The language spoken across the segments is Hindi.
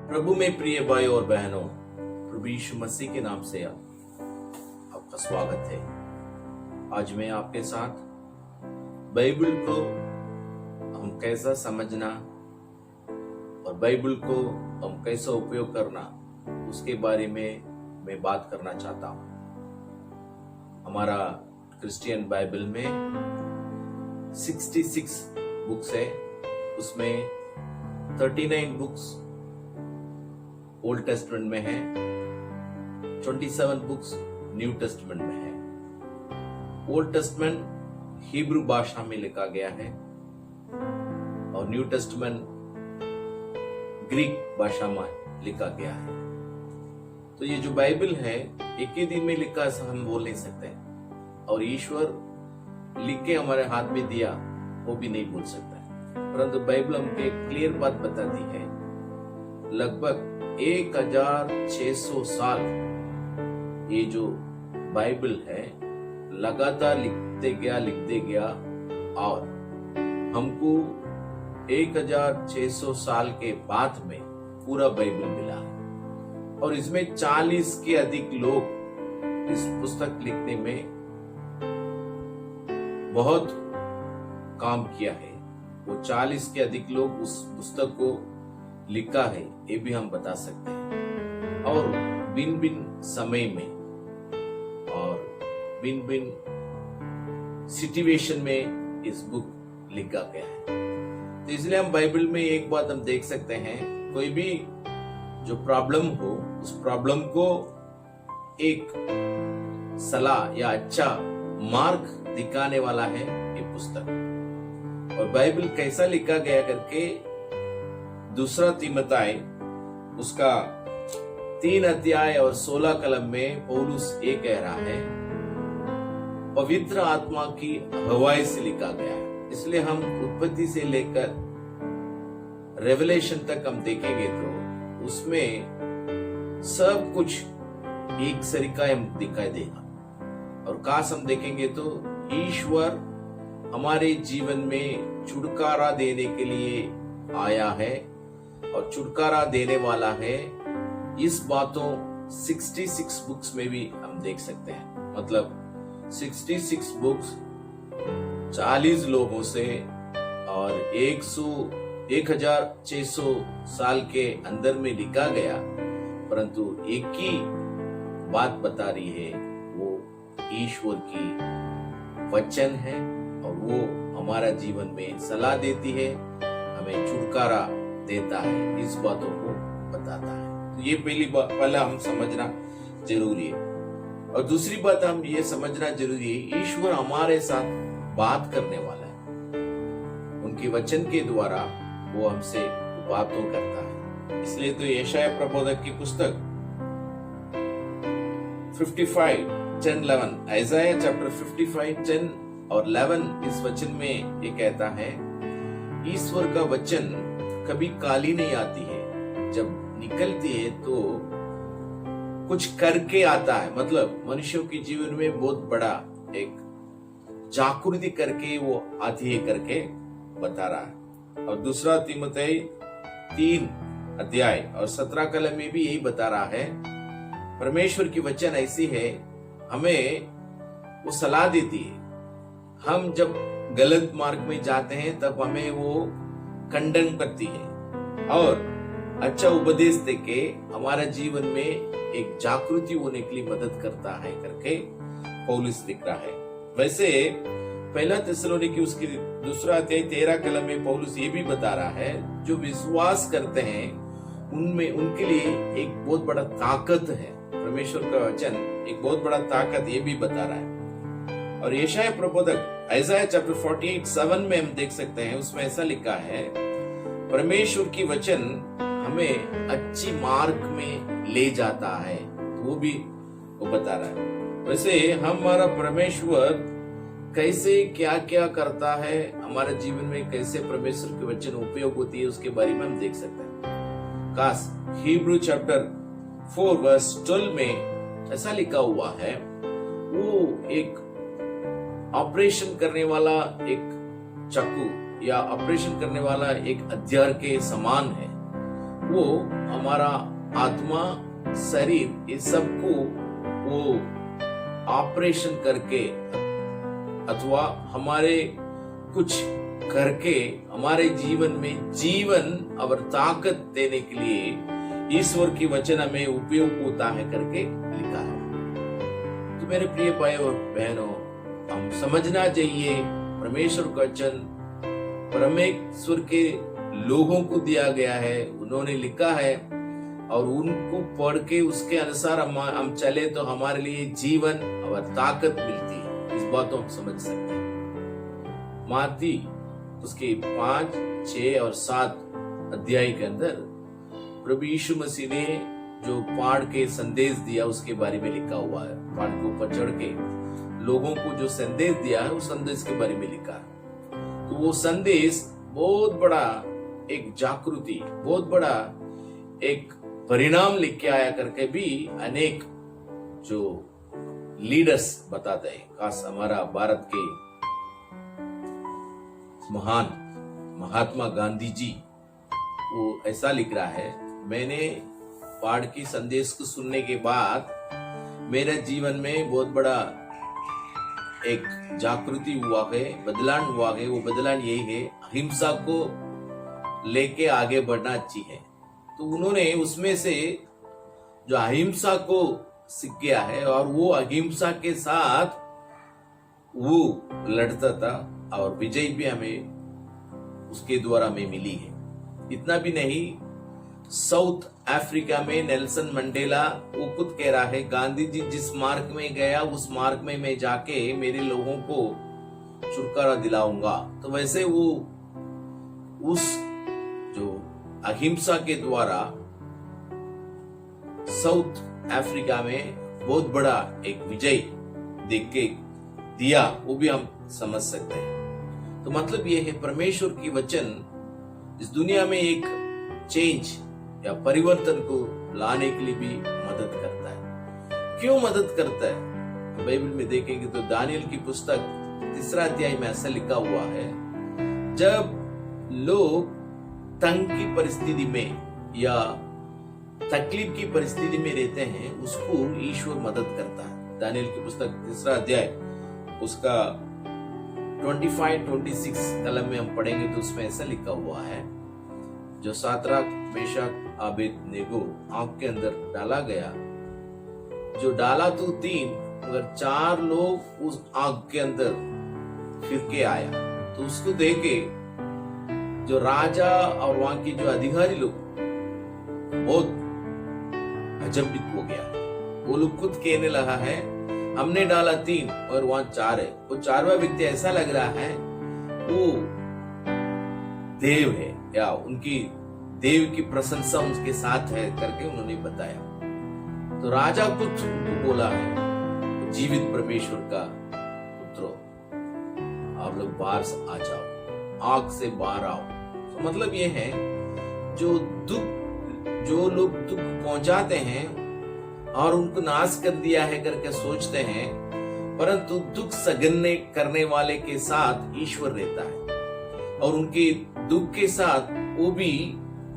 प्रभु में प्रिय भाई और बहनों, प्रभु यीशु मसीह के नाम से आपका स्वागत है। आज मैं आपके साथ बाइबल को हम कैसा समझना और बाइबल को हम कैसा उपयोग करना उसके बारे में मैं बात करना चाहता हूं। हमारा क्रिश्चियन बाइबल में 66 बुक्स है, उसमें 39 बुक्स ओल्ड टेस्टमेंट में है, 27 बुक्स न्यू टेस्टमेंट में है। ओल्ड टेस्टमेंट हिब्रू भाषा में लिखा गया है और न्यू टेस्टमेंट ग्रीक भाषा में लिखा गया है। तो ये जो बाइबल है एक ही दिन में लिखा ऐसा हम बोल नहीं सकते, और ईश्वर लिख के हमारे हाथ में दिया वो भी नहीं बोल सकता है। परंतु बाइबल हमको एक क्लियर बात बताती है, लगभग 1600 साल ये जो बाइबल है लगातार लिखते गया और हमको 1600 साल के बाद में पूरा बाइबल मिला है। और इसमें 40 के अधिक लोग इस पुस्तक लिखने में बहुत काम किया है। वो 40 के अधिक लोग उस पुस्तक को लिखा है, ये भी हम बता सकते हैं। और भिन्न भिन्न समय में और भिन्न भिन्न सिचुएशन में इस बुक लिखा गया है। तो इसलिए हम बाइबल में एक बात हम देख सकते हैं, कोई भी जो प्रॉब्लम हो उस प्रॉब्लम को एक सलाह या अच्छा मार्ग दिखाने वाला है ये पुस्तक। और बाइबल कैसा लिखा गया करके दूसरा तीमुथी उसका 3 अध्याय और 16 कलम में पौलुस ये कह रहा है, पवित्र आत्मा की हवाई से लिखा गया है। इसलिए हम उत्पत्ति से लेकर रेवलेशन तक हम देखेंगे तो उसमें सब कुछ एक सरीका दिखाई देगा। और काश हम देखेंगे तो ईश्वर हमारे जीवन में छुटकारा देने के लिए आया है और छुटकारा देने वाला है। इस बातों 66 बुक्स में भी हम देख सकते हैं। मतलब 66 बुक्स 40 लोगों से और 1600 साल के अंदर में लिखा गया, परंतु एक ही बात बता रही है, वो ईश्वर की वचन है और वो हमारा जीवन में सलाह देती है, हमें छुटकारा देता है, इस बातों को बताता है। तो ये पहला हम समझना जरूरी है। और दूसरी बात हम ये समझना जरूरी है, ईश्वर हमारे साथ बात करने वाला है। उनके वचन के द्वारा वो हमसे बातों करता है। इसलिए तो यशायाह प्रबोधक की पुस्तक 55:10-11, आइज़ाया चैप्टर 55:10 और 11 इस वचन में ये कहता है, ईश्वर का वचन कभी काली नहीं आती है, जब निकलती है तो कुछ करके आता है। मतलब मनुष्यों के जीवन में बहुत बड़ा एक जागृति करके वो आती है करके बता रहा है। और दूसरा तीमुथी 3 अध्याय और 17 कलम में भी यही बता रहा है, परमेश्वर की वचन ऐसी है, हमें वो सलाह देती है। हम जब गलत मार्ग में जाते हैं तब हमें वो खंडन करती है और अच्छा उपदेश देके हमारा जीवन में एक जागृति होने के लिए मदद करता है करके पौलुस लिख रहा है। वैसे पहला थिस्सलुनीकी उसकी 2 अध्याय 13 कलम में पौलुस ये भी बता रहा है, जो विश्वास करते हैं उनमें उनके लिए एक बहुत बड़ा ताकत है। परमेश्वर का वचन एक बहुत बड़ा ताकत, ये भी बता रहा है। और यशायाह प्रबोधक आइज़ाया चैप्टर 48:7 में हम देख सकते हैं, उसमें ऐसा लिखा है, परमेश्वर की वचन हमें अच्छी मार्ग में ले जाता है। तो वो भी वो बता रहा है। वैसे हमारा परमेश्वर कैसे क्या क्या करता है, हमारे जीवन में कैसे परमेश्वर की वचन उपयोग होती है, उसके बारे में हम देख सकते हैं। काश हिब्रू चैप्टर 4:12 में ऐसा लिखा हुआ है, वो एक ऑपरेशन करने वाला एक चाकू या ऑपरेशन करने वाला एक हथियार के समान है, वो हमारा आत्मा, शरीर, इस सबको वो ऑपरेशन करके अथवा हमारे कुछ करके हमारे जीवन में जीवन और ताकत देने के लिए ईश्वर की वचन हमें उपयोग होता है करके लिखा है। तो मेरे प्रिय भाई और बहनों, हम समझना चाहिए परमेश्वर का वचन परमेश्वर के लोगों को दिया गया है, उन्होंने लिखा है और उनको पढ़ के उसके अनुसार हम चले तो हमारे लिए जीवन और ताकत मिलती है। इस बात को हम समझ सकते हैं। मत्ती उसके 5, 6 और 7 अध्याय के अंदर प्रभु यीशु मसीह ने जो पहाड़ के संदेश दिया उसके बारे में लिखा हुआ है। पहाड़ के ऊपर चढ़ के लोगों को जो संदेश दिया है उस संदेश के बारे में लिखा है। तो वो संदेश बहुत बड़ा एक जागृति, बहुत बड़ा एक परिणाम लिख के आया करके भी अनेक जो लीडर्स बताते हैं। खास हमारा भारत के महान महात्मा गांधी जी, वो ऐसा लिख रहा है, मैंने पहाड़ की संदेश को सुनने के बाद मेरे जीवन में बहुत बड़ा एक जागृति हुआ है, बदलाव हुआ है। वो बदलाव यही है, अहिंसा को लेके आगे बढ़ना अच्छी है। तो उन्होंने उसमें से जो अहिंसा को सीख गया है और वो अहिंसा के साथ वो लड़ता था और विजय भी हमें उसके द्वारा में मिली है। इतना भी नहीं, साउथ अफ्रीका में नेल्सन मंडेला वो खुद कह रहा है, गांधी जी जिस मार्ग में गया उस मार्ग में मैं जाके मेरे लोगों को छुटकारा दिलाऊंगा। तो वैसे वो उस जो अहिंसा के द्वारा साउथ अफ्रीका में बहुत बड़ा एक विजय देख के दिया, वो भी हम समझ सकते हैं। तो मतलब ये है, परमेश्वर की वचन इस दुनिया में एक चेंज या परिवर्तन को लाने के लिए भी मदद करता है। क्यों मदद करता है? बाइबल में देखेंगे तो दानियल की पुस्तक 3 अध्याय में ऐसा लिखा हुआ है, जब लोग तंग की परिस्थिति में या तकलीफ की परिस्थिति में रहते हैं उसको ईश्वर मदद करता है। दानियल की पुस्तक 3 अध्याय उसका 25-26 कलम में हम पढ़ेंगे तो उसमें ऐसा लिखा हुआ है, जो सातराक, मेशक, अबेदनेगो आग के अंदर डाला गया, जो डाला तो 3 मगर 4 लोग उस आग के अंदर फिर के आया। तो उसको देखे जो राजा और वहां की जो अधिकारी लोग बहुत अचंभित हो गया। वो लोग खुद कहने लगा है, हमने डाला 3 और वहां 4 है। वो 4वां व्यक्ति ऐसा लग रहा है वो देव है या उनकी देव की प्रशंसा उनके साथ है करके उन्होंने बताया। तो राजा कुछ बोला है, जीवित परमेश्वर का पुत्रो, आप लोग बाहर आ जाओ, आग से बाहर आओ। तो मतलब ये है, जो लोग दुख पहुंचाते हैं और उनको नाश कर दिया है करके सोचते हैं, परंतु दुख सहन करने वाले के साथ ईश्वर रहता है और उनके दुख के साथ वो भी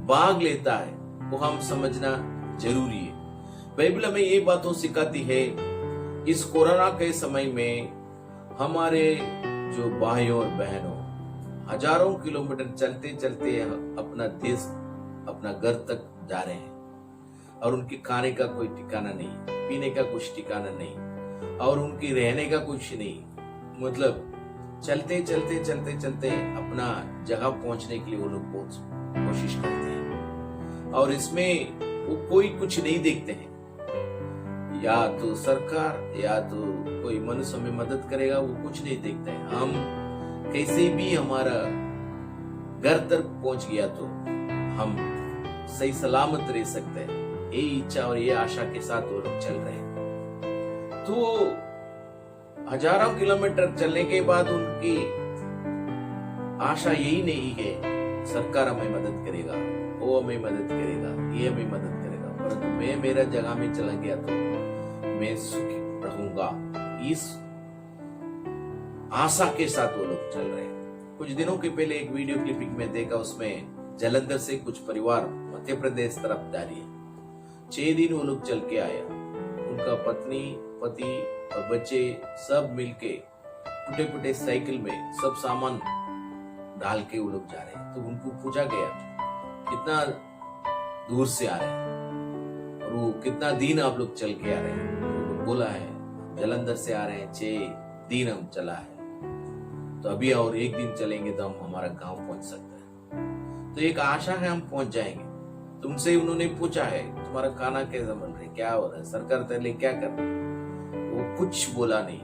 भाग लेता है। वो हम समझना जरूरी है। बाइबल हमें ये बातों सिखाती है। इस कोरोना के समय में हमारे जो भाइयों और बहनों हजारों किलोमीटर चलते चलते अपना देश, अपना घर तक जा रहे हैं और उनके खाने का कोई ठिकाना नहीं, पीने का कुछ ठिकाना नहीं और उनकी रहने का कुछ नहीं। मतलब चलते चलते चलते चलते अपना जगह पहुंचने के लिए वो लोग बहुत कोशिश करते हैं और इसमें वो कोई कुछ नहीं देखते हैं, या तो सरकार या तो कोई मनुष्य हमें मदद करेगा, वो कुछ नहीं देखते हैं। हम कैसे भी हमारा घर तक पहुंच गया तो हम सही सलामत रह सकते हैं, ये इच्छा और ये आशा के साथ वो लोग चल रहे हैं। तो हजारों किलोमीटर चलने के बाद उनकी आशा यही नहीं है सरकार हमें मदद करेगा, वो हमें मदद करेगा, ये हमें मदद करेगा, परंतु मैं मेरा जगह में चला गया तो मैं सुखी रहूंगा। इस आशा के साथ वो लोग चल रहे हैं। कुछ दिनों के पहले एक वीडियो क्लिपिंग में देखा, उसमें जलंधर से कुछ परिवार मध्य प्रदेश तरफ जा रही है। 6 दिन वो लोग चल के आया। उनका पत्नी, पति और बच्चे सब मिलके टूटे फूटे साइकिल में सब सामान डाल के वो लोग जा रहे हैं। तो उनको पूछा गया कितना दूर से आ रहे हैं और वो कितना दिन आप लोग चल के आ रहे हैं। तो बोला है जालंधर से आ रहे हैं, 6 दिन हम चला है, तो अभी और 1 दिन चलेंगे तो हम हमारा गांव पहुंच सकते हैं। तो एक आशा है हम पहुंच जाएंगे। तुमसे उन्होंने पूछा है तुम्हारा खाना कैसा बन रहा है, क्या हो रहा है, सरकार तेरे क्या कर रही है। वो कुछ बोला नहीं।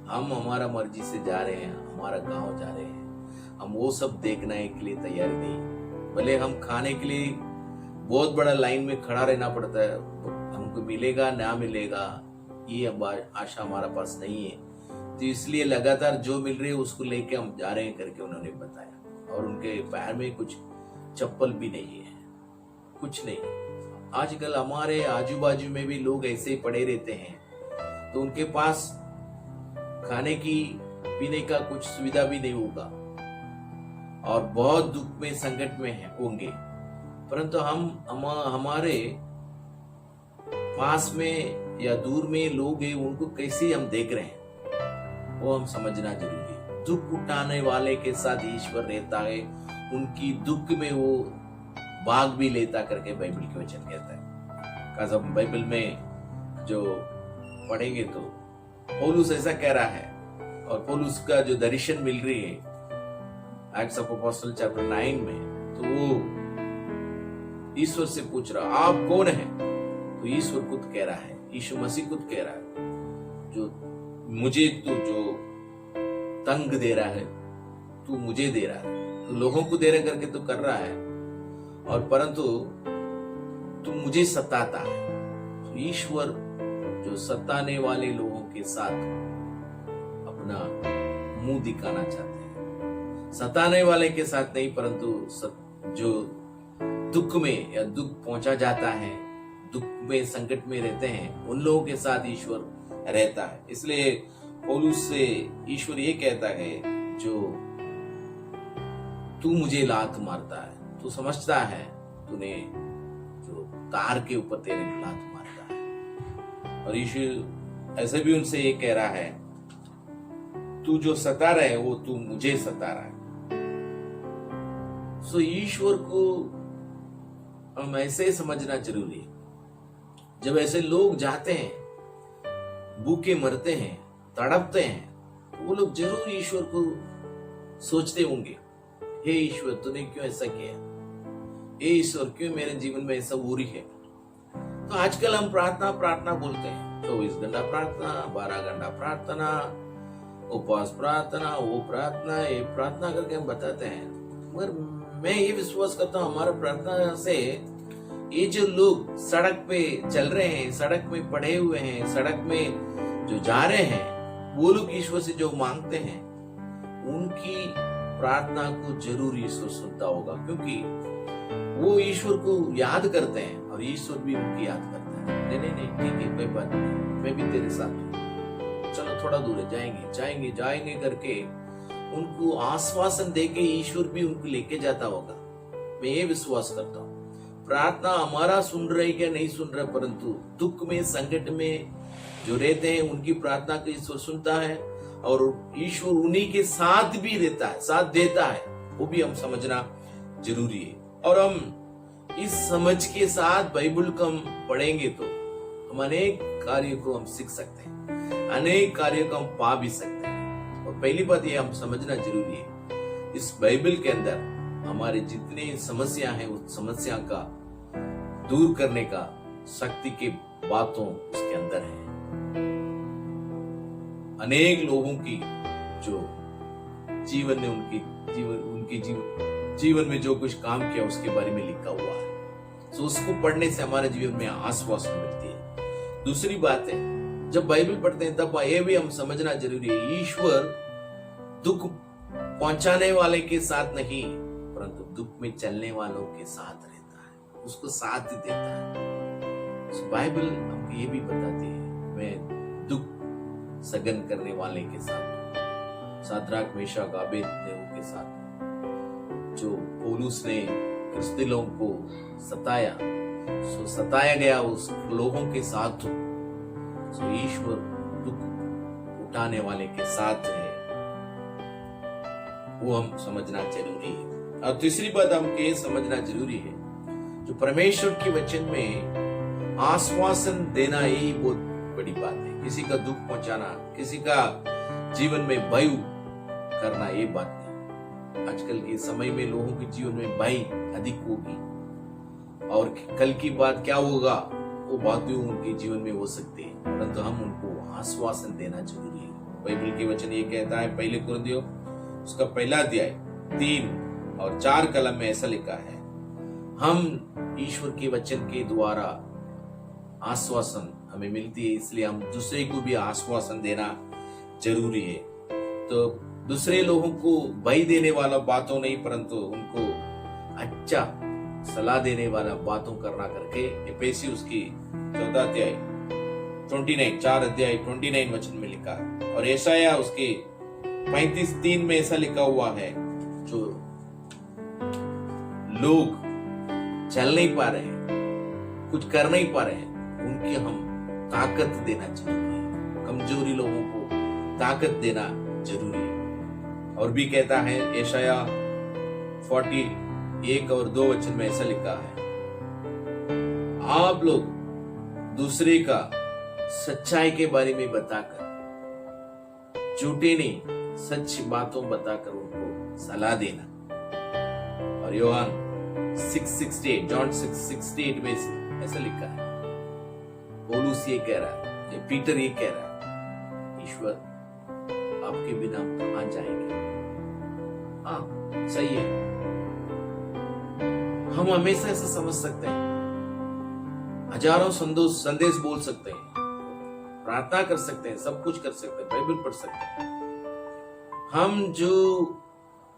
हम हमारा मर्जी से जा रहे हैं, हमारा गांव जा रहे हैं, हम वो सब देखने के लिए तैयार नहीं। भले हम खाने के लिए बहुत बड़ा लाइन में खड़ा रहना पड़ता है, हमको मिलेगा ना मिलेगा ये आशा हमारा पास नहीं है, तो इसलिए लगातार जो मिल रही है उसको लेके हम जा रहे हैं करके उन्होंने बताया। और उनके पैर में कुछ चप्पल भी नहीं है, कुछ नहीं। आजकल हमारे आजू बाजू में भी लोग ऐसे ही पड़े रहते हैं, तो उनके पास खाने की पीने का कुछ सुविधा भी नहीं होगा और बहुत दुख में संकट में होंगे। परंतु हमारे पास में या दूर में लोग हैं, उनको कैसे हम देख रहे हैं वो हम समझना जरूरी है। दुख उठाने वाले के साथ ईश्वर रहता है, उनकी दुख में वो भाग भी लेता करके बाइबल के वचन कहता है। काश हम बाइबल में जो पढ़ेंगे तो पौलुस ऐसा कह रहा है, और पौलुस का जो दर्शन मिल रही है एक्ट्स ऑफ अपोस्टल चैप्टर 9 में, तो वो ईश्वर से पूछ रहा आप कौन है। तो ईश्वर खुद कह रहा है, यीशु मसीह खुद कह रहा है, जो मुझे तो जो तंग दे रहा है तू मुझे दे रहा है, तो लोगों को दे रहा करके तो कर रहा है, और परंतु तू मुझे सताता है। तो ईश्वर जो सताने वाले लोगों के साथ अपना मुंह दिखाना चाहते हैं, सताने वाले के साथ नहीं, परंतु जो दुख में या दुख पहुंचा जाता है, दुख में संकट में रहते हैं, उन लोगों के साथ ईश्वर रहता है। इसलिए पौलुस से ईश्वर ये कहता है जो तू मुझे लात मारता है, तू समझता है तूने जो तार के ऊपर तेरे लात मारता है। और यीशु ऐसे भी उनसे ये कह रहा है तू जो सता रहा है वो तू मुझे सता रहा है। सो ईश्वर को हम ऐसे समझना जरूरी है। जब ऐसे लोग जाते हैं, भूखे मरते हैं, तड़पते हैं, तो वो लोग जरूर ईश्वर को सोचते होंगे, हे ईश्वर तूने क्यों ऐसा किया, हे ईश्वर क्यों मेरे जीवन में ऐसा हो रही है। तो आजकल हम प्रार्थना बोलते हैं, 24 घंटा प्रार्थना, 12 घंटा प्रार्थना, उपवास प्रार्थना, वो प्रार्थना, ये प्रार्थना करके हम बताते हैं। मगर मैं ये विश्वास करता हूँ हमारा प्रार्थना से ये जो लोग सड़क पे चल रहे हैं, सड़क में पड़े हुए हैं, सड़क में जो जा रहे हैं, वो लोग ईश्वर से जो मांगते हैं उनकी प्रार्थना को जरूर ईश्वर सुनता होगा, क्योंकि वो ईश्वर को याद करते हैं और ईश्वर भी उनकी याद करता है। नहीं नहीं ठीक है, कोई बात नहीं, मैं भी तेरे साथ हूँ, चलो थोड़ा दूर है, जाएंगे करके उनको आश्वासन देके ईश्वर भी उनको लेके जाता होगा। मैं ये विश्वास करता हूँ प्रार्थना हमारा सुन रहे क्या नहीं सुन रहे, परंतु दुख में संकट में जो रहते हैं उनकी प्रार्थना को ईश्वर सुनता है और ईश्वर उन्हीं के साथ भी रहता है, साथ देता है, वो भी हम समझना जरूरी है। और हम इस समझ के साथ बाइबल को हम पढ़ेंगे तो हम अनेक कार्यों को हम सीख सकते हैं, अनेक कार्यों को हम पा भी सकते हैं। और पहली बात ये हम समझना जरूरी है, इस बाइबल के अंदर हमारे जितने समस्या है उस समस्या का दूर करने का शक्ति के बातों उसके अंदर है। अनेक लोगों की जो जीवन ने उनके जीवन में जो कुछ काम किया उसके बारे में लिखा हुआ है। तो उसको पढ़ने से हमारे जीवन में आश्वासन मिलती है। दूसरी बात है, जब बाइबल पढ़ते हैं तब ये भी हम समझना जरूरी है, ईश्वर दुख पहुंचाने वाले के साथ नहीं, परंतु दुख में चलने वालों के साथ रहता है, उसको साथ देता है। बाइबल हमको ये भी बताती है, मैं दुख सगन करने वाले के साथ, शाद्राक मेशक अबेदnego के साथ जो पौलुस ने क्रिस्ती लोगों को सताया, सो सताया गया उस लोगों के साथ, सो ईश्वर दुख उठाने वाले के साथ है, वो हम समझना जरूरी है। और तीसरी बात हमको ये समझना जरूरी है, जो परमेश्वर के वचन में आश्वासन देना यही बहुत बड़ी बात है। किसी का दुख पहुंचाना, किसी का जीवन में भय करना, ये बात नहीं। आजकल के समय में लोगों के जीवन में भय अधिक होगी, और कल की बात क्या होगा वो बातें उनके जीवन में हो सकती है, परंतु हम उनको आश्वासन देना जरूरी है। बाइबल के वचन ये कहता है, पहले कुरिन्थियों उसका 1 अध्याय 3 और 4 कलम में ऐसा लिखा है, हम ईश्वर के वचन के द्वारा आश्वासन हमें मिलती है, इसलिए हम दूसरे को भी आश्वासन देना जरूरी है। तो दूसरे लोगों को भय देने वाला बातों नहीं, परंतु उनको अच्छा सलाह देने वाला बातों करना करके। एफेसी उसकी 14 अध्याय 29 4 अध्याय 29 वचन में लिखा है, और यशाया उसके 35:3 में ऐसा लिखा हुआ है, जो लोग चल नहीं पा रहे हैं, कुछ कर नहीं पा रहे हैं, उनकी हम ताकत देना चाहिए। कमजोरी लोगों को ताकत देना जरूरी है। और भी कहता है यशाया 41 और 2 वचन में ऐसा लिखा है, आप लोग दूसरे का सच्चाई के बारे में बताकर, झूठे नहीं सच बातों बताकर उनको सलाह देना। और योहान 6:68 जॉन 6:68 में ऐसा लिखा है, पौलुस ये कह रहा है, ये पीटर ये कह रहा है, ईश्वर आपके बिना हम कहां जाएंगे। हाँ सही है, हम हमेशा ऐसा समझ सकते हैं, हजारों संदेश बोल सकते हैं, प्रार्थना कर सकते हैं, सब कुछ कर सकते हैं, बाइबल पढ़ सकते हैं, हम जो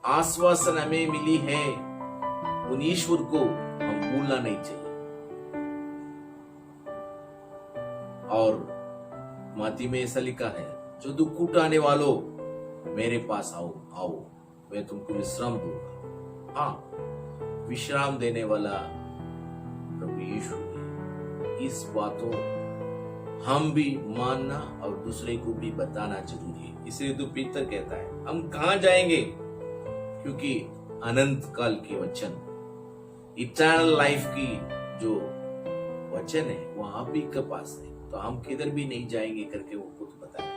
आश्वासन हमें मिली है उन ईश्वर को हम भूलना नहीं चाहिए। और माती में ऐसा लिखा है, जो दुख उठाने वालों मेरे पास आओ आओ, मैं तुमको विश्राम दूंगा। हाँ, विश्राम देने वाला प्रभु यीशु है। इस बातों हम भी मानना और दूसरे को भी बताना जरूरी है। इसलिए तो पीतर कहता है, हम कहां जाएंगे, क्योंकि अनंत काल के वचन, इटर्नल लाइफ की जो वचन है वो आप ही के पास है, तो हम किधर भी नहीं जाएंगे करके वो खुद बताया।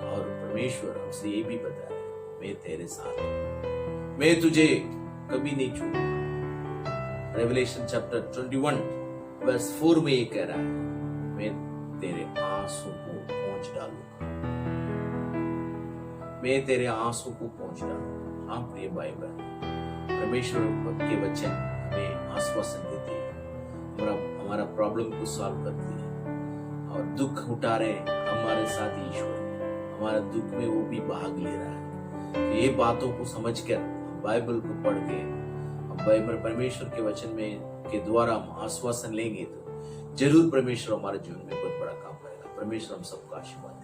और परमेश्वर हमसे ये भी बताया, मैं तेरे साथ हूं, मैं तुझे कभी नहीं छोड़ूंगा। रेवलेशन चैप्टर 21 वर्स 4 में ये कह रहा है, मैं तेरे आंसू को पोंछ डालूंगा, मैं तेरे आंसू को पोंछ डालूंगा। हाँ प्रिय भाई बहन, परमेश्वर के वचन हमें आश्वासन देते हैं, हमारा प्रॉब्लम को सॉल्व करती है, और दुख उठा रहे हमारे साथ ईश्वर, हमारा दुख में वो भी भाग ले रहा है। तो ये बातों को समझकर बाइबल को पढ़ के, बाइबल परमेश्वर के वचन में के द्वारा हम आश्वासन लेंगे, तो जरूर परमेश्वर हमारे जीवन में बहुत बड़ा काम करेगा। परमेश्वर हम सबका आशीर्वाद